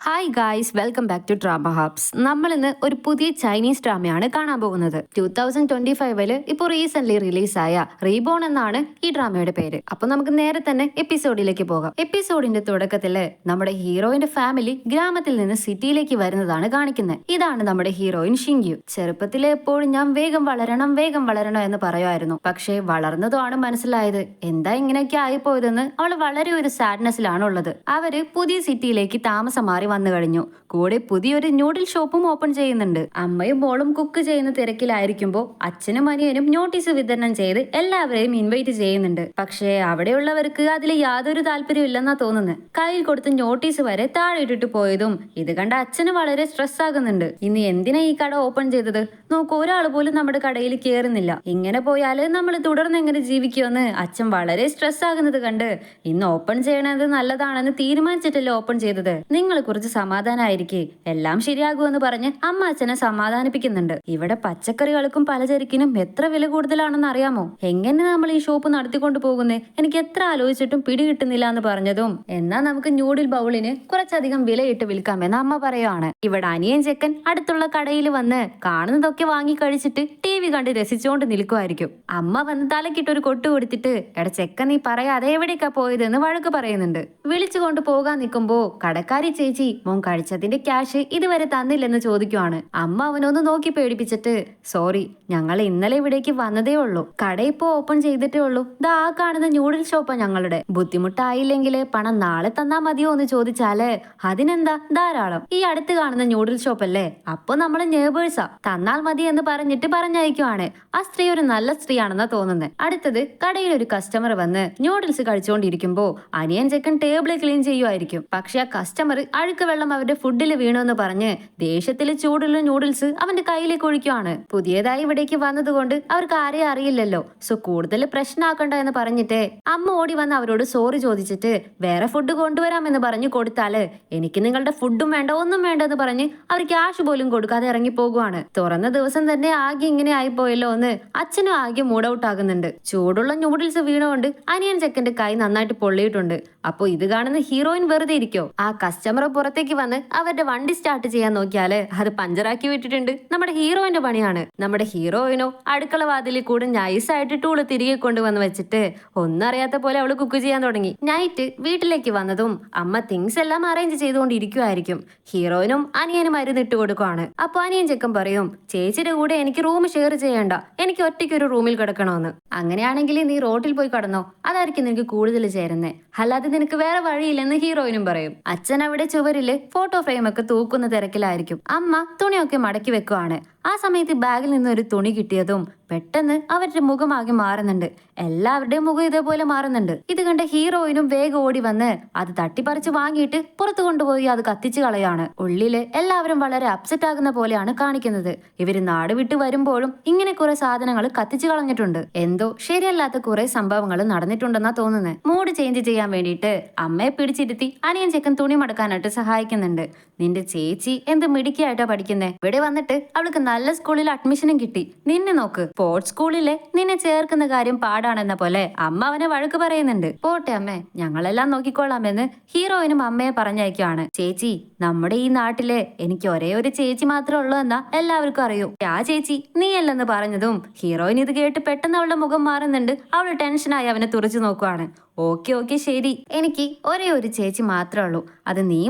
Hi guys, welcome back to Drama Hubs. നമ്മൾ ഇന്ന് ഒരു പുതിയ ചൈനീസ് ഡ്രാമയാണ് കാണാൻ പോകുന്നത്. 2025 ഇപ്പോൾ റീസെന്റ് റിലീസായ റീബോൺ എന്നാണ് ഈ ഡ്രാമയുടെ പേര്. അപ്പൊ നമുക്ക് നേരെ തന്നെ എപ്പിസോഡിലേക്ക് പോകാം. എപ്പിസോഡിന്റെ തുടക്കത്തില് നമ്മുടെ ഹീറോയിന്റെ ഫാമിലി ഗ്രാമത്തിൽ നിന്ന് സിറ്റിയിലേക്ക് വരുന്നതാണ് കാണിക്കുന്നത്. ഇതാണ് നമ്മുടെ ഹീറോയിൻ ഷിങ്യു. ചെറുപ്പത്തിലെ എപ്പോഴും ഞാൻ വേഗം വളരണം എന്ന് പറയുമായിരുന്നു. പക്ഷേ വളർന്നതുമാണ് മനസ്സിലായത് എന്താ ഇങ്ങനെയൊക്കെ ആയിപ്പോയതെന്ന്. അവൾ വളരെ ഒരു സാഡ്നെസ്സിലാണ് ഉള്ളത്. അവര് പുതിയ സിറ്റിയിലേക്ക് താമസം മാറി വന്നു കഴിഞ്ഞു. കൂടെ പുതിയൊരു ന്യൂഡിൽ ഷോപ്പും ഓപ്പൺ ചെയ്യുന്നുണ്ട്. അമ്മയും മോളും കുക്ക് ചെയ്യുന്ന തിരക്കിലായിരിക്കുമ്പോൾ അച്ഛനും അനിയനും നോട്ടീസ് വിതരണം ചെയ്ത് എല്ലാവരെയും ഇൻവൈറ്റ് ചെയ്യുന്നുണ്ട്. പക്ഷേ അവിടെയുള്ളവർക്ക് അതിൽ യാതൊരു താല്പര്യം ഇല്ലെന്നാ തോന്നുന്നത്. കയ്യിൽ കൊടുത്ത് നോട്ടീസ് വരെ താഴെ ഇട്ടിട്ട് പോയതും ഇത് കണ്ട അച്ഛന് വളരെ സ്ട്രെസ് ആകുന്നുണ്ട്. ഇനി എന്തിനാ ഈ കട ഓപ്പൺ ചെയ്തത്? നോക്ക്, ഒരാൾ പോലും നമ്മുടെ കടയിൽ കയറുന്നില്ല. ഇങ്ങനെ പോയാല് നമ്മൾ തുടർന്ന് എങ്ങനെ ജീവിക്കുമെന്ന് അച്ഛൻ വളരെ സ്ട്രെസ് ആകുന്നത് കണ്ട് ഇന്ന് ഓപ്പൺ ചെയ്യണത് നല്ലതാണെന്ന് തീരുമാനിച്ചിട്ടല്ലേ ഓപ്പൺ ചെയ്തത്. നിങ്ങൾ കുറച്ച് സമാധാനമായിരിക്കെ, എല്ലാം ശരിയാകുമെന്ന് പറഞ്ഞ് അമ്മ അച്ഛനെ സമാധാനിപ്പിക്കുന്നുണ്ട്. ഇവിടെ പച്ചക്കറികൾക്കും പലചരക്കിനും എത്ര വില കൂടുതലാണെന്ന് അറിയാമോ? എങ്ങനെ നമ്മൾ ഈ ഷോപ്പ് നടത്തിക്കൊണ്ട് പോകുന്നേ? എനിക്ക് എത്ര ആലോചിച്ചിട്ടും പിടി കിട്ടുന്നില്ല എന്ന് പറഞ്ഞതും എന്നാ നമുക്ക് ന്യൂഡിൽ ബൗളിന് കുറച്ചധികം വിലയിട്ട് വിൽക്കാമെന്ന് അമ്മ പറയുവാണ്. ഇവിടെ അനിയൻ ചെക്കൻ അടുത്തുള്ള കടയിൽ വന്ന് കാണുന്നതൊക്കെ വാങ്ങി കഴിച്ചിട്ട് TV കണ്ട് രസിച്ചുകൊണ്ട് നിൽക്കുമായിരിക്കും. അമ്മ വന്ന് തലക്കിട്ടൊരു കൊട്ടു കൊടുത്തിട്ട്, എടാ ചെക്കൻ, നീ പറയാതെ എവിടേക്കാ പോയതെന്ന് വഴക്ക് പറയുന്നുണ്ട്. വിളിച്ചുകൊണ്ട് പോകാൻ നിൽക്കുമ്പോ കടക്കാരി ചേച്ചി മോൻ കഴിച്ചതിന്റെ ക്യാഷ് ഇതുവരെ തന്നില്ലെന്ന് ചോദിക്കുവാണ്. അമ്മ അവനൊന്ന് നോക്കി പേടിപ്പിച്ചിട്ട്, സോറി, ഞങ്ങൾ ഇന്നലെ ഇവിടേക്ക് വന്നതേ ഉള്ളൂ. കട ഇപ്പോ ഓപ്പൺ ചെയ്തിട്ടേ ഉള്ളൂ. ദാ ആ കാണുന്ന ന്യൂഡിൽ ഷോപ്പാ ഞങ്ങളുടെ. ബുദ്ധിമുട്ടായില്ലെങ്കിൽ പണം നാളെ തന്നാ മതിയോ എന്ന് ചോദിച്ചാല് അതിനെന്താ, ധാരാളം. ഈ അടുത്ത് കാണുന്ന ന്യൂഡിൽ ഷോപ്പ് അല്ലേ, അപ്പൊ നമ്മള് നേബേഴ്സാ, തന്നാൽ മതി എന്ന് പറഞ്ഞിട്ട് പറഞ്ഞയക്കുവാണ്. ആ സ്ത്രീ ഒരു നല്ല സ്ത്രീയാണെന്നാ തോന്നുന്നത്. അടുത്തത് കടയിൽ ഒരു കസ്റ്റമർ വന്ന് ന്യൂഡിൽസ് കഴിച്ചുകൊണ്ടിരിക്കുമ്പോ അനിയൻ ചെക്കൻ ടേബിൾ ക്ലീൻ ചെയ്യുമായിരിക്കും. പക്ഷെ ആ കസ്റ്റമർ അഴുക്ക് വെള്ളം അവരുടെ ഫുഡിൽ വീണു എന്ന് പറഞ്ഞ് ദേഷ്യത്തില് ചൂടുള്ള നൂഡിൽസ് അവന്റെ കയ്യിലേക്ക് ഒഴിക്കുവാണ്. പുതിയതായി ഇവിടേക്ക് വന്നതുകൊണ്ട് അവർക്ക് ആരെയും അറിയില്ലല്ലോ, സോ കൂടുതൽ പ്രശ്നമാക്കണ്ട എന്ന് പറഞ്ഞിട്ട് അമ്മ ഓടി വന്ന് അവരോട് സോറി ചോദിച്ചിട്ട് വേറെ ഫുഡ് കൊണ്ടുവരാമെന്ന് പറഞ്ഞു കൊടുത്താല് എനിക്ക് നിങ്ങളുടെ ഫുഡും വേണ്ട, ഒന്നും വേണ്ട എന്ന് പറഞ്ഞ് അവർ ക്യാഷ് പോലും കൊടുക്കാതെ ഇറങ്ങി പോകുവാണ്. തുറന്ന ദിവസം തന്നെ ആകെ ഇങ്ങനെ ആയിപ്പോയല്ലോ എന്ന് അച്ഛനും ആകെ മൂഡ് ഔട്ട് ആകുന്നുണ്ട്. ചൂടുള്ള നൂഡിൽസ് വീണുകൊണ്ട് അനിയൻ ചെക്കന്റെ കൈ നന്നായിട്ട് പൊള്ളിയിട്ടുണ്ട്. അപ്പൊ ഇത് കാണുന്ന ഹീറോയിൻ വെറുതെ ഇരിക്കോ? ആ കസ്റ്റമർ പുറത്തേക്ക് വന്ന് അവരുടെ വണ്ടി സ്റ്റാർട്ട് ചെയ്യാൻ നോക്കിയാല് അത് പഞ്ചറാക്കി വിട്ടിട്ടുണ്ട്. നമ്മുടെ ഹീറോയിന്റെ പണിയാണ്. നമ്മുടെ ഹീറോയിനോ അടുക്കള വാതിലിൽ കൂടെ നൈസായിട്ട് ടൂള് തിരികെ കൊണ്ടുവന്ന് വെച്ചിട്ട് ഒന്നറിയാത്ത പോലെ അവള് കുക്ക് ചെയ്യാൻ തുടങ്ങി. നൈറ്റ് വീട്ടിലേക്ക് വന്നതും അമ്മ തിങ്സ് എല്ലാം അറേഞ്ച് ചെയ്തുകൊണ്ടിരിക്കുവായിരിക്കും. ഹീറോയിനും അനിയനും മരുന്ന് ഇട്ട് കൊടുക്കുവാണ്. അപ്പൊ അനിയൻ ചെക്കൻ പറയും, ചേച്ചിയുടെ കൂടെ എനിക്ക് റൂം ഷെയർ ചെയ്യണ്ട, എനിക്ക് ഒറ്റയ്ക്ക് ഒരു റൂമിൽ കിടക്കണമെന്ന്. അങ്ങനെയാണെങ്കിൽ നീ റോട്ടിൽ പോയി കടന്നോ, അതായിരിക്കും നിനക്ക് കൂടുതൽ ചേരുന്നേ, അല്ലാതെ നിനക്ക് വേറെ വഴിയില്ലെന്ന് ഹീറോയിനും പറയും. അച്ഛൻ അവിടെ ചുവരില് ഫോട്ടോ ഫ്രെയിം ഒക്കെ തൂക്കുന്ന തിരക്കിലായിരിക്കും. അമ്മ തുണിയൊക്കെ മടക്കി വെക്കുവാണ്. ആ സമയത്ത് ബാഗിൽ നിന്ന് ഒരു തുണി കിട്ടിയതും പെട്ടെന്ന് അവരുടെ മുഖമാകെ മാറുന്നുണ്ട്. എല്ലാവരുടെയും മുഖം ഇതേപോലെ മാറുന്നുണ്ട്. ഇത് കണ്ട ഹീറോയിനും വേഗം ഓടി വന്ന് അത് തട്ടിപ്പറിച്ച് വാങ്ങിയിട്ട് പുറത്തു കൊണ്ടുപോയി അത് കത്തിച്ചു കളയാണ്. ഉള്ളില് എല്ലാവരും വളരെ അപ്സെറ്റ് ആകുന്ന പോലെയാണ് കാണിക്കുന്നത്. ഇവര് നാട് വിട്ട് വരുമ്പോഴും ഇങ്ങനെ കുറെ സാധനങ്ങൾ കത്തിച്ചു കളഞ്ഞിട്ടുണ്ട്. എന്തോ ശരിയല്ലാത്ത കുറെ സംഭവങ്ങൾ നടന്നിട്ടുണ്ടെന്നാ തോന്നുന്നത്. മൂഡ് ചേഞ്ച് ചെയ്യാൻ വേണ്ടിയിട്ട് അമ്മയെ പിടിച്ചിരുത്തി അനിയൻ ചെക്കൻ തുണി മടക്കാനായിട്ട് സഹായിക്കുന്നുണ്ട്. നിന്റെ ചേച്ചി എന്ത് മിടുക്കിയായിട്ടാ പഠിക്കുന്നേ. ഇവിടെ വന്നിട്ട് അവൾക്ക് നല്ല സ്കൂളിൽ അഡ്മിഷനും കിട്ടി. നിന്നെ നോക്ക്, സ്പോർട്സ് സ്കൂളിലെ നിന്നെ ചേർക്കുന്ന കാര്യം പാടാണെന്ന പോലെ അമ്മ അവനെ വഴക്ക് പറയുന്നുണ്ട്. പോട്ടെ അമ്മേ, ഞങ്ങളെല്ലാം നോക്കിക്കോളാമെന്ന് ഹീറോയിനും അമ്മയെ പറഞ്ഞയക്കുവാണ്. ചേച്ചി, നമ്മുടെ ഈ നാട്ടിലെ എനിക്ക് ഒരേ ഒരു ചേച്ചി മാത്രമേ ഉള്ളൂ എന്നാ എല്ലാവർക്കും അറിയൂ. ആ ചേച്ചി നീയല്ലെന്ന് പറഞ്ഞതും ഹീറോയിൻ ഇത് കേട്ട് പെട്ടെന്ന് അവളുടെ മുഖം മാറുന്നുണ്ട്. അവള് ടെൻഷനായി അവനെ തുറച്ചു നോക്കുവാണ്. ഓക്കെ ശരി, എനിക്ക് ഒരേ ഒരു ചേച്ചി മാത്രമേ ഉള്ളൂ, അത് നീ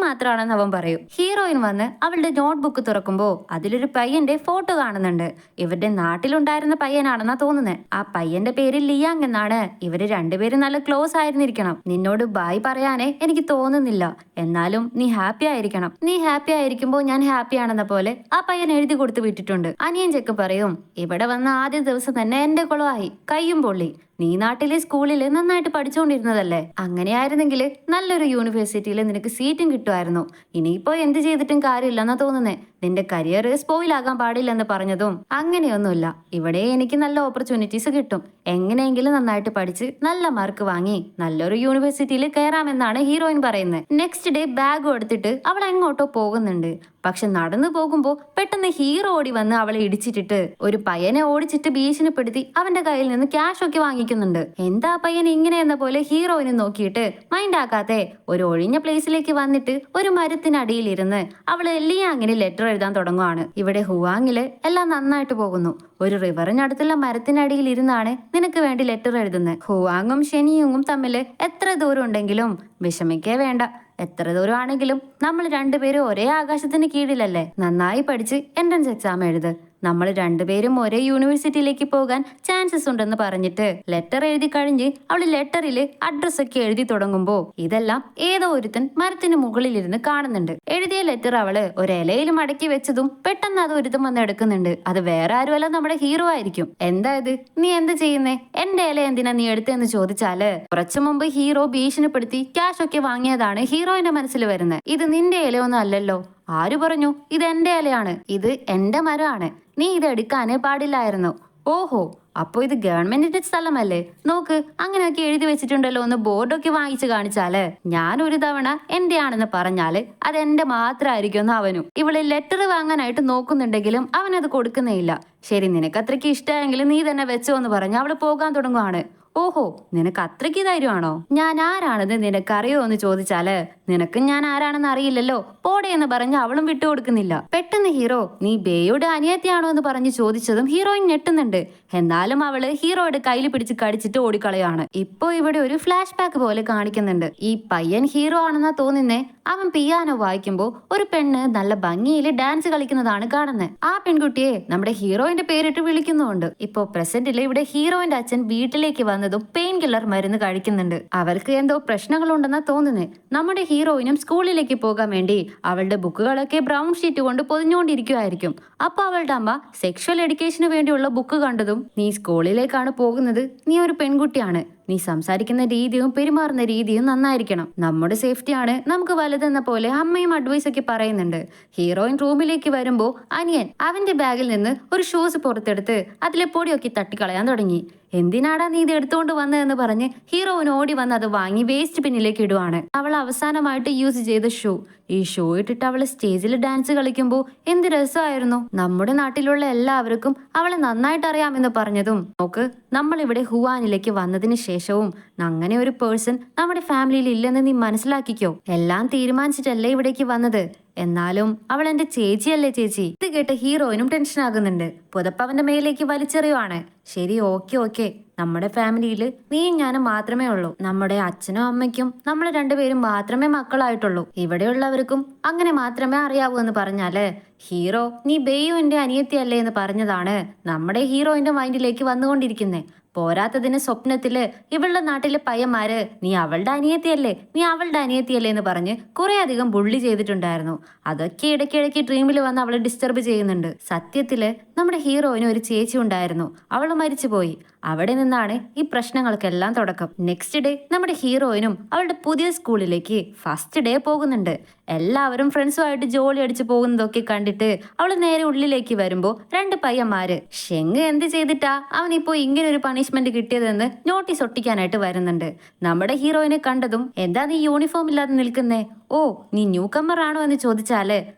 മാത്രമാണെന്ന് അവൻ പറയും. ഹീറോയിൻ വന്ന് അവളുടെ നോട്ട്ബുക്ക് തുറക്കുമ്പോ അതിലൊരു പയ്യന്റെ ഫോട്ടോ കാണുന്നുണ്ട്. ഇവരുടെ നാട്ടിലുണ്ടായിരുന്ന പയ്യനാണെന്നാ തോന്നുന്നത്. ആ പയ്യന്റെ പേര് ലിയാങ് എന്നാണ്. ഇവര് രണ്ടുപേരും നല്ല ക്ലോസ് ആയിരുന്നിരിക്കണം. നിന്നോട് ബായ് പറയാനേ എനിക്ക് തോന്നുന്നില്ല, എന്നാലും നീ ഹാപ്പി ആയിരിക്കണം. നീ ഹാപ്പി ആയിരിക്കുമ്പോ ഞാൻ ഹാപ്പിയാണെന്ന പോലെ ആ പയ്യൻ എഴുതി കൊടുത്ത് വിട്ടിട്ടുണ്ട്. അനിയൻ ചെക്ക് പറയും, ഇവിടെ വന്ന ആദ്യ ദിവസം തന്നെ എന്റെ കുളമായി, കയ്യും പൊള്ളി. നീ നാട്ടിലെ സ്കൂളിൽ നന്നായിട്ട് പഠിച്ചുകൊണ്ടിരുന്നതല്ലേ, അങ്ങനെയായിരുന്നെങ്കിൽ നല്ലൊരു യൂണിവേഴ്സിറ്റിയിൽ നിനക്ക് സീറ്റും കിട്ടുമായിരുന്നു. ഇനിയിപ്പോ എന്ത് ചെയ്തിട്ടും കാര്യമില്ലെന്നാ തോന്നുന്നേ. നിന്റെ കരിയർ സ്പോയിൽ ആകാൻ പാടില്ലെന്ന് പറഞ്ഞതും അങ്ങനെയൊന്നുമില്ല, ഇവിടെ എനിക്ക് നല്ല ഓപ്പർച്യൂണിറ്റീസ് കിട്ടും, എങ്ങനെയെങ്കിലും നന്നായിട്ട് പഠിച്ച് നല്ല മാർക്ക് വാങ്ങി നല്ലൊരു യൂണിവേഴ്സിറ്റിയിൽ കയറാമെന്നാണ് ഹീറോയിൻ പറയുന്നത്. നെക്സ്റ്റ് ഡേ ബാഗ് എടുത്തിട്ട് അവൾ എങ്ങോട്ടോ പോകുന്നുണ്ട്. പക്ഷെ നടന്നു പോകുമ്പോ പെട്ടെന്ന് ഹീറോ ഓടി വന്ന് അവളെ ഇടിച്ചിട്ടിട്ട് ഒരു പയ്യനെ ഓടിച്ചിട്ട് ഭീഷണിപ്പെടുത്തി അവന്റെ കയ്യിൽ നിന്ന് ക്യാഷ് ഒക്കെ വാങ്ങിക്കുന്നുണ്ട്. എന്താ പയ്യൻ ഇങ്ങനെ എന്ന പോലെ ഹീറോയിനെ നോക്കിയിട്ട് മൈൻഡ് ആക്കാതെ ഒരു ഒഴിഞ്ഞ പ്ലേസിലേക്ക് വന്നിട്ട് ഒരു മരത്തിനടിയിലിരുന്ന് അവള് ലിയാങ്ങിന് ലെറ്റർ എഴുതാൻ തുടങ്ങുവാണ്. ഇവിടെ ഹുവാങ്ങില് എല്ലാം നന്നായിട്ട് പോകുന്നു. ഒരു റിവറിനടുത്തുള്ള മരത്തിനടിയിൽ ഇരുന്നാണ് നിനക്ക് വേണ്ടി ലെറ്റർ എഴുതുന്നത്. ഹുവാങ്ങും ഷെനിയുങ്ങും തമ്മില് എത്ര ദൂരം ഉണ്ടെങ്കിലും വിഷമിക്കേ വേണ്ട. എത്ര ദൂരമാണെങ്കിലും നമ്മൾ രണ്ടുപേരും ഒരേ ആകാശത്തിന് കീഴിലല്ലേ. നന്നായി പഠിച്ച് എൻട്രൻസ് എക്സാം എഴുത്. നമ്മൾ രണ്ടുപേരും ഒരേ യൂണിവേഴ്സിറ്റിയിലേക്ക് പോകാൻ ചാൻസസ് ഉണ്ടെന്ന് പറഞ്ഞിട്ട് ലെറ്റർ എഴുതി കഴിഞ്ഞ് അവള് ലെറ്ററില് അഡ്രസ് ഒക്കെ എഴുതി തുടങ്ങുമ്പോ ഇതെല്ലാം ഏതോ ഒരുത്തൻ മരത്തിന് മുകളിലിരുന്ന് കാണുന്നുണ്ട്. എഴുതിയ ലെറ്റർ അവള് ഒരു ഇലയിൽ മടക്കി വെച്ചതും പെട്ടെന്ന് അത് ഒരുത്തം വന്ന് എടുക്കുന്നുണ്ട്. അത് വേറെ ആരുമല്ല, നമ്മുടെ ഹീറോ ആയിരിക്കും. എന്താ ഇത്, നീ എന്ത് ചെയ്യുന്നേ, എന്റെ ഇല എന്തിനാ നീ എടുത്തെന്ന് ചോദിച്ചാല് കുറച്ചു മുമ്പ് ഹീറോ ഭീഷണിപ്പെടുത്തി ക്യാഷ് ഒക്കെ വാങ്ങിയതാണ് ഹീറോയിന്റെ മനസ്സിൽ വരുന്നത്. ഇത് നിന്റെ ഇലയൊന്നും അല്ലല്ലോ. ആര് പറഞ്ഞു? ഇത് എന്റെ ഇലയാണ്, ഇത് എന്റെ മരമാണ്, നീ ഇത് എടുക്കാനേ പാടില്ലായിരുന്നു. ഓഹോ, അപ്പൊ ഇത് ഗവൺമെന്റിന്റെ സ്ഥലമല്ലേ, നോക്ക് അങ്ങനെയൊക്കെ എഴുതി വെച്ചിട്ടുണ്ടല്ലോ എന്ന് ബോർഡൊക്കെ വാങ്ങിച്ചു കാണിച്ചാല് ഞാൻ ഒരു തവണ എന്റെ ആണെന്ന് പറഞ്ഞാല് അത് എന്റെ മാത്രമായിരിക്കും എന്ന് അവനും. ഇവള് ലെറ്റർ വാങ്ങാനായിട്ട് നോക്കുന്നുണ്ടെങ്കിലും അവനത് കൊടുക്കുന്നേ ഇല്ല. ശരി, നിനക്ക് അത്രയ്ക്ക് ഇഷ്ടമായെങ്കിലും നീ തന്നെ വെച്ചോ എന്ന് പറഞ്ഞ് അവള് പോകാൻ തുടങ്ങുവാണ്. ഓഹോ, നിനക്ക് അത്രയ്ക്ക് ധൈര്യമാണോ? ഞാൻ ആരാണെന്ന് നിനക്കറിയോ എന്ന് ചോദിച്ചാല് നിനക്ക് ഞാൻ ആരാണെന്ന് അറിയില്ലല്ലോ, പോടെ എന്ന് പറഞ്ഞ് അവളും വിട്ടുകൊടുക്കുന്നില്ല. പെട്ടെന്ന് ഹീറോ നീ ബേയുടെ അനിയത്തിയാണോ എന്ന് പറഞ്ഞ് ചോദിച്ചതും ഹീറോയിൻ ഞെട്ടുന്നുണ്ട്. എന്നാലും അവള് ഹീറോയുടെ കയ്യിൽ പിടിച്ച് കടിച്ചിട്ട് ഓടിക്കളയാണ്. ഇപ്പോ ഇവിടെ ഒരു ഫ്ലാഷ് ബാക്ക് പോലെ കാണിക്കുന്നുണ്ട്. ഈ പയ്യൻ ഹീറോ ആണെന്നാ തോന്നുന്നേ. അവൻ പിയാനോ വായിക്കുമ്പോ ഒരു പെണ്ണ് നല്ല ഭംഗിയിൽ ഡാൻസ് കളിക്കുന്നതാണ് കാണുന്നത്. ആ പെൺകുട്ടിയെ നമ്മുടെ ഹീറോയിന്റെ പേരിട്ട് വിളിക്കുന്നുണ്ട്. ഇപ്പോ പ്രസന്റില് ഇവിടെ ഹീറോയിന്റെ അച്ഛൻ വീട്ടിലേക്ക് വന്നതും പെയിൻ കില്ലർ മരുന്ന് കഴിക്കുന്നുണ്ട്. അവർക്ക് എന്തോ പ്രശ്നങ്ങളുണ്ടെന്നാ തോന്നുന്നത്. നമ്മുടെ ഹീറോയിനും സ്കൂളിലേക്ക് പോകാൻ വേണ്ടി അവളുടെ ബുക്കുകളൊക്കെ ബ്രൗൺ ഷീറ്റ് കൊണ്ട് പൊതിഞ്ഞുകൊണ്ടിരിക്കുവായിരിക്കും. അപ്പൊ അവളുടെ അമ്മ സെക്ഷൽ എഡ്യൂക്കേഷന് വേണ്ടിയുള്ള ബുക്ക് കണ്ടതും നീ സ്കൂളിലേക്കാണ് പോകുന്നത്, നീ ഒരു പെൺകുട്ടിയാണ്, നീ സംസാരിക്കുന്ന രീതിയും പെരുമാറുന്ന രീതിയും നന്നായിരിക്കണം, നമ്മുടെ സേഫ്റ്റിയാണ് നമുക്ക് വലുതെന്ന പോലെ അമ്മയും അഡ്വൈസ് ഒക്കെ പറയുന്നുണ്ട്. ഹീറോയിൻ റൂമിലേക്ക് വരുമ്പോ അനിയൻ അവന്റെ ബാഗിൽ നിന്ന് ഒരു ഷൂസ് പുറത്തെടുത്ത് അതിലെ പൊടിയൊക്കെ തട്ടിക്കളയാൻ തുടങ്ങി. എന്തിനാടാ നീ ഇത് എടുത്തുകൊണ്ട് വന്നതെന്ന് പറഞ്ഞ് ഹീറോയിൻ ഓടി വന്ന് അത് വാങ്ങി വേസ്റ്റ് പിന്നിലേക്ക് ഇടുവാണ്. അവൾ അവസാനമായിട്ട് യൂസ് ചെയ്ത ഷൂ. ഈ ഷൂ ഇട്ടിട്ട് അവള് സ്റ്റേജിൽ ഡാൻസ് കളിക്കുമ്പോൾ എന്ത് രസമായിരുന്നു. നമ്മുടെ നാട്ടിലുള്ള എല്ലാവർക്കും അവളെ നന്നായിട്ട് അറിയാമെന്ന് പറഞ്ഞതും നോക്ക്, നമ്മൾ ഇവിടെ ഹുവാനിലേക്ക് വന്നതിന് ശേഷവും അങ്ങനെ ഒരു പേഴ്സൺ നമ്മുടെ ഫാമിലിയിൽ ഇല്ലെന്ന് നീ മനസ്സിലാക്കിക്കോ. എല്ലാം തീരുമാനിച്ചിട്ടല്ലേ ഇവിടേക്ക് വന്നത്, എന്നാലും അവൾ എന്റെ ചേച്ചിയല്ലേ ചേച്ചി. ഇത് കേട്ട് ഹീറോയിനും ടെൻഷൻ ആകുന്നുണ്ട്. പുതപ്പ് അവന്റെ മേലേക്ക് വലിച്ചെറിയുവാണ്. ശരി, ഓക്കെ, നമ്മുടെ ഫാമിലിയിൽ നീയും ഞാനും മാത്രമേ ഉള്ളൂ. നമ്മുടെ അച്ഛനും അമ്മയ്ക്കും നമ്മൾ രണ്ടുപേരും മാത്രമേ മക്കളായിട്ടുള്ളൂ. ഇവിടെയുള്ളവർക്കും അങ്ങനെ മാത്രമേ അറിയാവൂ എന്ന് പറഞ്ഞാല് ഹീറോ നീ ബേയുവിന്റെ അനിയത്തിയല്ലേ എന്ന് പറഞ്ഞതാണ് നമ്മുടെ ഹീറോയിന്റെ മൈൻഡിലേക്ക് വന്നുകൊണ്ടിരിക്കുന്നേ. പോരാത്തതിന് സ്വപ്നത്തില് ഇവളുടെ നാട്ടിലെ പയ്യന്മാര് നീ അവളുടെ അനിയത്തിയല്ലേ എന്ന് പറഞ്ഞ് കുറെ അധികം ബുള്ളി ചെയ്തിട്ടുണ്ടായിരുന്നു. അതൊക്കെ ഇടയ്ക്കിടയ്ക്ക് ഡ്രീമിൽ വന്ന് അവളെ ഡിസ്റ്റർബ് ചെയ്യുന്നുണ്ട്. സത്യത്തില് നമ്മുടെ ഹീറോയിന് ഒരു ചേച്ചി ഉണ്ടായിരുന്നു, അവള് മരിച്ചുപോയി. അവിടെ നിന്നാണ് ഈ പ്രശ്നങ്ങൾക്കെല്ലാം തുടക്കം. നെക്സ്റ്റ് ഡേ നമ്മുടെ ഹീറോയിനും അവളുടെ പുതിയ സ്കൂളിലേക്ക് ഫസ്റ്റ് ഡേ പോകുന്നുണ്ട്. എല്ലാവരും ഫ്രണ്ട്സുമായിട്ട് ജോലി അടിച്ചു പോകുന്നതൊക്കെ കണ്ടിട്ട് അവള് നേരെ ഉള്ളിലേക്ക് വരുമ്പോ രണ്ട് പയ്യന്മാര് ഷെങ് എന്ത് ചെയ്തിട്ടാ അവനിപ്പോ ഇങ്ങനെ ഒരു പണിഷ്മെന്റ് കിട്ടിയതെന്ന് നോട്ടീസ് ഒട്ടിക്കാനായിട്ട് വരുന്നുണ്ട്. നമ്മുടെ ഹീറോയിനെ കണ്ടതും എന്താ നീ യൂണിഫോം ഇല്ലാതെ നിൽക്കുന്നേ, ഓ നീ ന്യൂ കമ്മർ ആണോ എന്ന് ചോദിച്ചാല്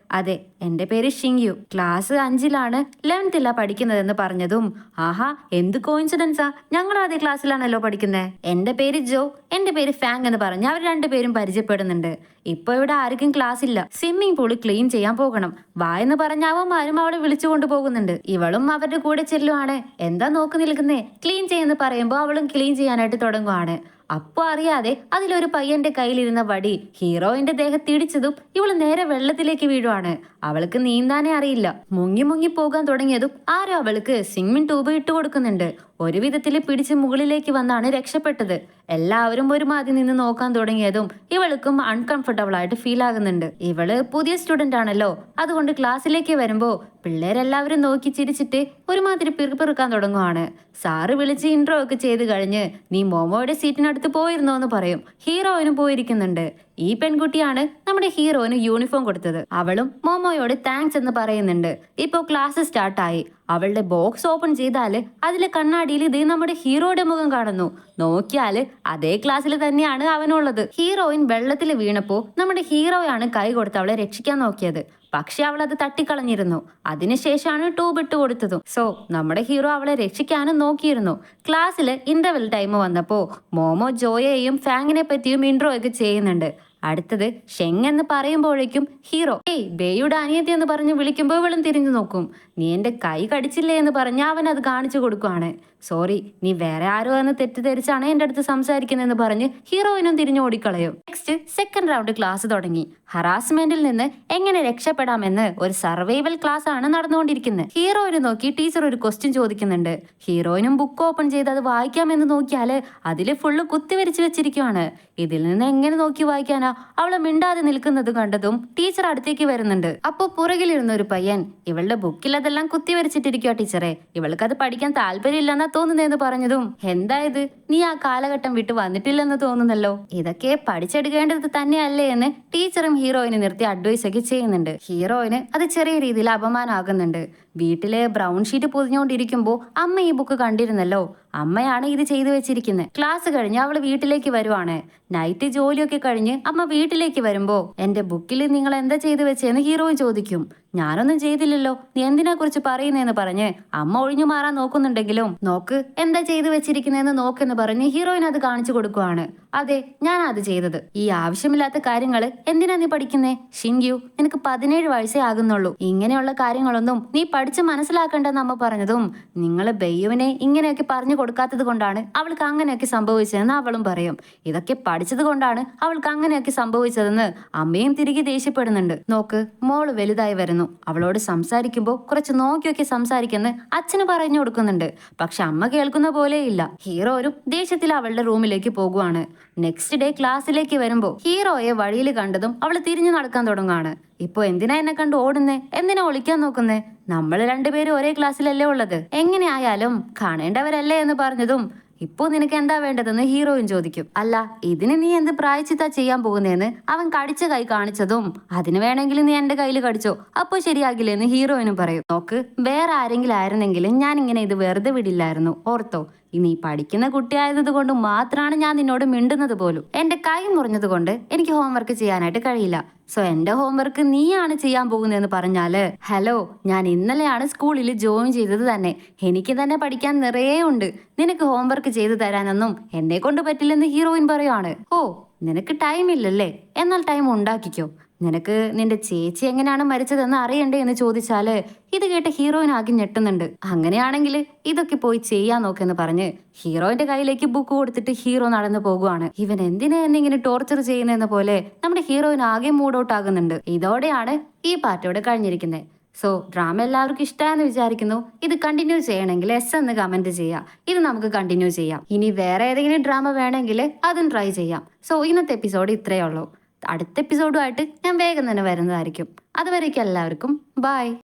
അതെ, എന്റെ പേര് ഷിങ്യു, ക്ലാസ് 5ലാണ് 11th പഠിക്കുന്നതെന്ന് പറഞ്ഞതും ആഹാ എന്ത് കോയിൻസിഡൻസാ, ഞങ്ങൾ അതേ ക്ലാസ്സിലാണല്ലോ പഠിക്കുന്നത്. എന്റെ പേര് ജോ, എന്റെ പേര് ഫാങ് എന്ന് പറഞ്ഞ് അവർ രണ്ടുപേരും പരിചയപ്പെടുന്നുണ്ട്. ഇപ്പൊ ഇവിടെ ആർക്കും ക്ലാസ് ഇല്ല, സ്വിമ്മിംഗ് പൂള് ക്ലീൻ ചെയ്യാൻ പോകണം വാ എന്ന് പറഞ്ഞ അവന്മാരും അവളെ വിളിച്ചു കൊണ്ടുപോകുന്നുണ്ട്. ഇവളും അവരുടെ കൂടെ ചെല്ലുവാണ്. എന്താ നോക്കി നിൽക്കുന്നേ, ക്ലീൻ ചെയ്യുന്ന പറയുമ്പോ അവളും ക്ലീൻ ചെയ്യാനായിട്ട് തുടങ്ങുവാണ്. അപ്പൊ അറിയാതെ അതിലൊരു പയ്യന്റെ കയ്യിലിരുന്ന വടി ഹീറോയിന്റെ ദേഹത്തിടിച്ചതും ഇവള് നേരെ വെള്ളത്തിലേക്ക് വീഴുവാണ്. അവൾക്ക് നീന്താനേ അറിയില്ല. മുങ്ങി പോകാൻ തുടങ്ങിയതും ആരോ അവൾക്ക് സ്വിമ്മിംഗ് ട്യൂബ് ഇട്ട് കൊടുക്കുന്നുണ്ട്. ഒരു വിധത്തില് പിടിച്ച് മുകളിലേക്ക് വന്നാണ് രക്ഷപ്പെട്ടത്. എല്ലാവരും ഒരുമാതിരി നിന്ന് നോക്കാൻ തുടങ്ങിയതും ഇവൾക്കും അൺകംഫർട്ടബിൾ ആയിട്ട് ഫീൽ ആകുന്നുണ്ട്. ഇവള് പുതിയ സ്റ്റുഡന്റ് ആണല്ലോ, അതുകൊണ്ട് ക്ലാസ്സിലേക്ക് വരുമ്പോ പിള്ളേരെല്ലാവരും നോക്കി ചിരിച്ചിട്ട് ഒരുമാതിരി പിറുപിറുക്കാൻ തുടങ്ങുവാണ്. സാറ് വിളിച്ച് ഇൻട്രോ ഒക്കെ ചെയ്ത് കഴിഞ്ഞ് നീ മോമോയുടെ സീറ്റിനടുത്ത് പോയിരുന്നോ എന്ന് പറയും. ഹീറോയിനും പോയിരിക്കുന്നുണ്ട്. ഈ പെൺകുട്ടിയാണ് നമ്മുടെ ഹീറോയിന് യൂണിഫോം കൊടുത്തത്. അവളും മോമോയോട് താങ്ക്സ് എന്ന് പറയുന്നുണ്ട്. ഇപ്പോ ക്ലാസ് സ്റ്റാർട്ടായി. അവളുടെ ബോക്സ് ഓപ്പൺ ചെയ്താല് അതിലെ കണ്ണാടിയിൽ ഇതേ നമ്മുടെ ഹീറോയുടെ മുഖം കാണുന്നു. നോക്കിയാല് അതേ ക്ലാസ്സിൽ തന്നെയാണ് അവനുള്ളത്. ഹീറോയിൻ വെള്ളത്തിൽ വീണപ്പോ നമ്മുടെ ഹീറോയാണ് കൈ കൊടുത്ത് അവളെ രക്ഷിക്കാൻ നോക്കിയത്. പക്ഷെ അവൾ അത് തട്ടിക്കളഞ്ഞിരുന്നു. അതിനുശേഷമാണ് ട്യൂബ് ഇട്ട് കൊടുത്തതും. സോ നമ്മുടെ ഹീറോ അവളെ രക്ഷിക്കാനും നോക്കിയിരുന്നു. ക്ലാസ്സില് ഇന്റർവെൽ ടൈം വന്നപ്പോ മോമോ ജോയെയും ഫാങ്ങിനെ പറ്റിയും ഇൻട്രോ ഒക്കെ ചെയ്യുന്നുണ്ട്. അടുത്തത് ഷെങ് എന്ന് പറയുമ്പോഴേക്കും ഹീറോ ഏയ് ബേയുടെ അനിയത്തി എന്ന് പറഞ്ഞ് വിളിക്കുമ്പോൾ ഇവളും തിരിഞ്ഞു നോക്കും. നീ എന്റെ കൈ കടിച്ചില്ലേ എന്ന് പറഞ്ഞ് അവൻ അത് കാണിച്ചു കൊടുക്കുവാണ്. സോറി, നീ വേറെ ആരോ എന്ന് തെറ്റിദ്ധരിച്ചാണ് എന്റെ അടുത്ത് സംസാരിക്കുന്നതെന്ന് പറഞ്ഞ് ഹീറോയിനും തിരിഞ്ഞു ഓടിക്കളയും. നെക്സ്റ്റ് സെക്കൻഡ് റൗണ്ട് ക്ലാസ് തുടങ്ങി. ഹറാസ്മെന്റിൽ നിന്ന് എങ്ങനെ രക്ഷപ്പെടാമെന്ന് ഒരു സർവൈവൽ ക്ലാസ് ആണ് നടന്നുകൊണ്ടിരിക്കുന്നത്. ഹീറോയിനെ നോക്കി ടീച്ചർ ഒരു ക്വസ്റ്റ്യൻ ചോദിക്കുന്നുണ്ട്. ഹീറോയിനും ബുക്ക് ഓപ്പൺ ചെയ്ത് അത് വായിക്കാമെന്ന് നോക്കിയാല് അതില് ഫുള്ള് കുത്തിവരിച്ചു വെച്ചിരിക്കുവാണ്. ഇതിൽ നിന്ന് എങ്ങനെ നോക്കി വായിക്കാനാ? അവളെ മിണ്ടാതെ നിൽക്കുന്നത് കണ്ടതും ടീച്ചർ അടുത്തേക്ക് വരുന്നുണ്ട്. അപ്പൊ പുറകിലിരുന്ന ഒരു പയ്യൻ ഇവളുടെ ബുക്കിൽ അതെല്ലാം കുത്തിവരിച്ചിട്ടിരിക്കുക ടീച്ചറെ, ഇവൾക്ക് അത് പഠിക്കാൻ താല്പര്യമില്ലെന്നാ തോന്നുന്നതെന്ന് പറഞ്ഞതും എന്തായത്, നീ ആ കാലഘട്ടം വിട്ട് വന്നിട്ടില്ലെന്ന് തോന്നുന്നല്ലോ, ഇതൊക്കെ പഠിച്ചെടുക്കേണ്ടത് തന്നെയല്ലേ എന്ന് ടീച്ചറും ഹീറോയിനെ നിർത്തി അഡ്വൈസ് ഒക്കെ ചെയ്യുന്നുണ്ട്. ഹീറോയിന് അത് ചെറിയ രീതിയിൽ അപമാനമാകുന്നുണ്ട്. വീട്ടിലെ ബ്രൗൺ ഷീറ്റ് പൊതിഞ്ഞുകൊണ്ടിരിക്കുമ്പോ അമ്മ ഈ ബുക്ക് കണ്ടിരുന്നല്ലോ, അമ്മയാണ് ഇത് ചെയ്തു വെച്ചിരിക്കുന്നത്. ക്ലാസ് കഴിഞ്ഞ് അവള് വീട്ടിലേക്ക് വരുവാണ്. നൈറ്റ് ജോലിയൊക്കെ കഴിഞ്ഞ് അമ്മ വീട്ടിലേക്ക് വരുമ്പോ എന്റെ ബുക്കിൽ നിങ്ങൾ എന്താ ചെയ്തു വെച്ചെന്ന് ഹീറോയിൻ ചോദിക്കും. ഞാനൊന്നും ചെയ്തില്ലല്ലോ, നീ എന്തിനെ കുറിച്ച് പറയുന്നതെന്ന് പറഞ്ഞ് അമ്മ ഒഴിഞ്ഞു മാറാൻ നോക്കുന്നുണ്ടെങ്കിലും നോക്ക് എന്താ ചെയ്തു വെച്ചിരിക്കുന്നതെന്ന് നോക്കെന്ന് പറഞ്ഞ് ഹീറോയിൻ അത് കാണിച്ചു കൊടുക്കുവാണ്. അതെ, ഞാൻ അത് ചെയ്തത്. ഈ ആവശ്യമില്ലാത്ത കാര്യങ്ങൾ എന്തിനാ നീ പഠിക്കുന്നേ? ഷിൻഗ്യു, നിനക്ക് 17 വയസ്സേ ആകുന്നുള്ളൂ. ഇങ്ങനെയുള്ള കാര്യങ്ങളൊന്നും നീ പഠിച്ച് മനസ്സിലാക്കേണ്ടെന്ന് അമ്മ പറഞ്ഞതും നിങ്ങള് ബെയ്യുവിനെ ഇങ്ങനെയൊക്കെ പറഞ്ഞു കൊടുക്കാത്തത് കൊണ്ടാണ് അവൾക്ക് അങ്ങനെയൊക്കെ സംഭവിച്ചതെന്ന് അവളും പറയും. ഇതൊക്കെ പഠിച്ചത് കൊണ്ടാണ് അവൾക്ക് അങ്ങനെയൊക്കെ സംഭവിച്ചതെന്ന് അമ്മയും തിരികെ ദേഷ്യപ്പെടുന്നുണ്ട്. നോക്ക്, മോള് വലുതായി വരുന്നു. അവളോട് സംസാരിക്കുമ്പോൾ കുറച്ച് നോക്കിയൊക്കെ സംസാരിക്കുന്ന അച്ഛന് പറഞ്ഞു കൊടുക്കുന്നുണ്ട്. പക്ഷെ അമ്മ കേൾക്കുന്ന പോലെയില്ല. ഹീറോ ഒരു ദേഷ്യത്തിൽ അവളുടെ റൂമിലേക്ക് പോകുവാണ്. നെക്സ്റ്റ് ഡേ ക്ലാസ്സിലേക്ക് വരുമ്പോ ഹീറോയെ വഴിയിൽ കണ്ടതും അവള് തിരിഞ്ഞു നടക്കാൻ തുടങ്ങുകയാണ്. ഇപ്പൊ എന്തിനാ എന്നെ കണ്ട് ഓടുന്നേ? എന്തിനാ ഒളിക്കാൻ നോക്കുന്നേ? നമ്മൾ രണ്ടുപേരും ഒരേ ക്ലാസ്സിലല്ലേ ഉള്ളത്, എങ്ങനെ ആയാലും കാണേണ്ടവരല്ലേ എന്ന് പറഞ്ഞതും ഇപ്പോ നിനക്ക് എന്താ വേണ്ടതെന്ന് ഹീറോയിൻ ചോദിക്കും. അല്ല, ഇതിന് നീ എന്ത് പ്രായച്ചിത്താ ചെയ്യാൻ പോകുന്നേന്ന് അവൻ കടിച്ച കൈ കാണിച്ചതും അതിന് വേണമെങ്കിൽ നീ എന്റെ കയ്യിൽ കടിച്ചോ, അപ്പൊ ശരിയാകില്ലെന്ന് ഹീറോയിനും പറയും. നോക്ക്, വേറെ ആരെങ്കിലും ആയിരുന്നെങ്കിലും ഞാൻ ഇങ്ങനെ ഇത് വെറുതെ വിടില്ലായിരുന്നു, ഓർത്തോ. ഇനി പഠിക്കുന്ന കുട്ടിയായത് കൊണ്ട് മാത്രമാണ് ഞാൻ നിന്നോട് മിണ്ടുന്നത് പോലും. എന്റെ കൈ മുറിഞ്ഞത് കൊണ്ട് എനിക്ക് ഹോംവർക്ക് ചെയ്യാനായിട്ട് കഴിയില്ല. സോ എന്റെ ഹോംവർക്ക് നീയാണ് ചെയ്യാൻ പോകുന്നതെന്ന് പറഞ്ഞാല്, ഹലോ, ഞാൻ ഇന്നലെയാണ് സ്കൂളിൽ ജോയിൻ ചെയ്തത് തന്നെ. എനിക്ക് തന്നെ പഠിക്കാൻ നിറയെ ഉണ്ട്. നിനക്ക് ഹോംവർക്ക് ചെയ്തു തരാനൊന്നും എന്നെ കൊണ്ട് പറ്റില്ലെന്ന് ഹീറോയിൻ പറയുവാണ്. ഓ, നിനക്ക് ടൈം ഇല്ലല്ലേ? എന്നാൽ ടൈം ഉണ്ടാക്കിക്കോ. നിനക്ക് നിന്റെ ചേച്ചി എങ്ങനെയാണ് മരിച്ചതെന്ന് അറിയണ്ടേ എന്ന് ചോദിച്ചാല് ഇത് കേട്ട ഹീറോയിൻ ആകെ ഞെട്ടുന്നുണ്ട്. അങ്ങനെയാണെങ്കിൽ ഇതൊക്കെ പോയി ചെയ്യാൻ നോക്കെന്ന് പറഞ്ഞ് ഹീറോയിന്റെ കയ്യിലേക്ക് ബുക്ക് കൊടുത്തിട്ട് ഹീറോ നടന്നു പോകുവാണ്. ഇവൻ എന്തിനെ എന്നിങ്ങനെ ടോർച്ചർ ചെയ്യുന്നെന്ന പോലെ നമ്മുടെ ഹീറോയിൻ ആകെ മൂഡ് ഔട്ട് ആകുന്നുണ്ട്. ഇതോടെയാണ് ഈ പാർട്ടിയോടെ കഴിഞ്ഞിരിക്കുന്നത്. സോ ഡ്രാമ എല്ലാവർക്കും ഇഷ്ടമായെന്ന് വിചാരിക്കുന്നു. ഇത് കണ്ടിന്യൂ ചെയ്യണമെങ്കിൽ എസ് എന്ന് കമന്റ് ചെയ്യാം. ഇത് നമുക്ക് കണ്ടിന്യൂ ചെയ്യാം. ഇനി വേറെ ഏതെങ്കിലും ഡ്രാമ വേണമെങ്കിൽ അതും ട്രൈ ചെയ്യാം. സോ ഇന്നത്തെ എപ്പിസോഡ് ഇത്രയേ ഉള്ളൂ. അടുത്ത എപ്പിസോഡുമായിട്ട് ഞാൻ വേഗം തന്നെ വരുന്നതായിരിക്കും. അതുവരേക്കും എല്ലാവർക്കും ബൈ.